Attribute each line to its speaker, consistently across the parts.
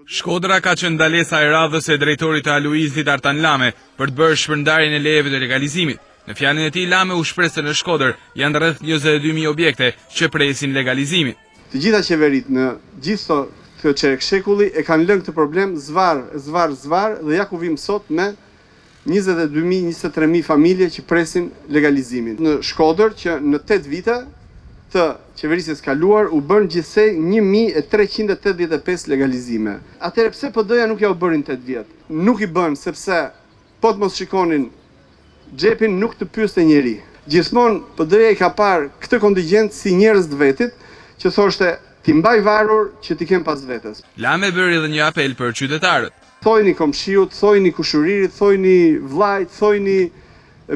Speaker 1: Shkodra ka qenë ndalesa e radhës e drejtorit të Aluizit Artan Lame për të bërë shpërndarjen e lejeve të legalizimit. Në fjalën e tij, Lame u shpreh se në Shkodër janë rreth 22.000 objekte që presin legalizimin.
Speaker 2: Të gjitha qeverit në gjithë këtë çerekshekulli e kanë lënë këtë problem zvar dhe ja ku vim sot me 22.000-23.000 familje që presin legalizimin. Në Shkodër që në 8 vite të qeverisjes kaluar u bën gjithsej 1.385 legalizime. Atëherë pse PD-ja nuk ja u bërin 8 vjet? Nuk i bën sepse po të mos shikonin xhepin nuk të pyeste njeri. Gjithmonë PD-ja i ka parë këtë kontingjent si njerëz të vetit që thoshte ti mbaj varur që ti kem pas vetes.
Speaker 1: Lame bëri edhe një apel për qytetarët.
Speaker 2: Thojni komshiut, thojni kushuririt, thojni vllajt, thojni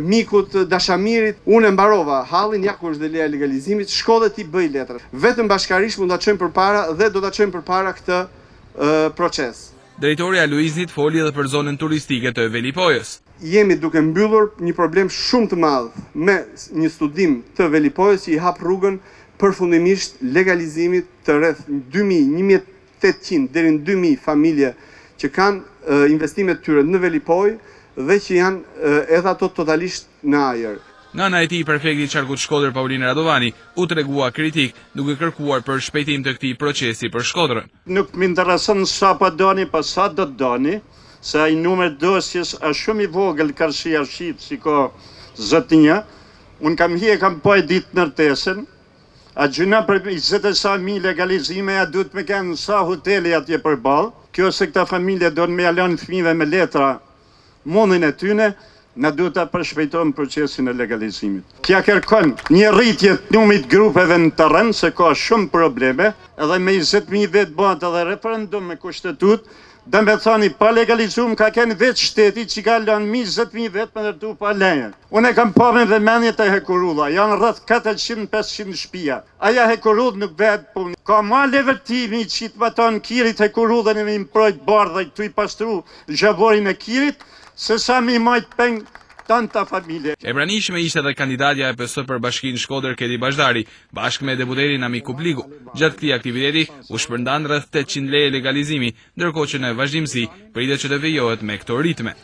Speaker 2: mikut, dashamirit. Unë mbarova hallin, ja ku është dhe leja legalizimit, shko dhe ti bëj letrat. Vetëm bashkarisht mund ta çojmë përpara dhe do ta çojmë përpara këtë proces.
Speaker 1: Drejtori Aluizit foli edhe për zonën turistike të Velipojës.
Speaker 2: Jemi duke mbyllur një problem shumë të madh me një studim të Velipojës që i hap rrugën përfundimisht legalizimit të rreth 1.800 deri në 2.000 familje që kanë investimet tyre në Velipojë dhe që janë edhe ato totalisht në ajër.
Speaker 1: Nga ana e tij, prefekti i Qarkut Shkodër Pauline Radovani u tregua kritik duke kërkuar për shpejtim të këtij procesi për Shkodrën.
Speaker 3: Nuk më intereson sa po doni, pa sa do të doni, se ai numër dosjes është shumë i vogël karshia shqip, si ko zotënja. Unë kam po e ditë nërtesën, a gjuna për 20.000 legalizime, ja duhet me kenë sa hoteli atje përballë. Kjo se këta familje do në me jalon fëmijëve me letra mundin e tyne, na duhet ta përshpejtojmë procesin e legalizimit. Kja kërkon një rritje të numrit grupeve në terren, se ka shumë probleme, edhe me 20.000 vetë bëhet edhe referendum me kushtetut, dhe me thani pa legalizum ka kenë vetë shteti që ka lënë 20.000 vetë me ndërtu pa leje. Unë e kam pa me vëmendjet e Hekurulla, janë rreth 400-500 shtëpia. Aja Hekurull nuk vetë punë. Ka ma levertimi që të baton Kirit Hekurullën e me improjt bardha të i pastru zhavorin e Kirit, se sa mi majt peng tanta familje.
Speaker 1: E pranishme ishte edhe kandidatja e PS për bashkinë Shkodër Kedi Bashdari, bashkë me deputetin Ami Kupligu. Gjatë këtij aktiviteti u shpërndan rreth 800 leje legalizimi, ndërkohë që në vazhdimsi pritet që të vijohet me këto ritme.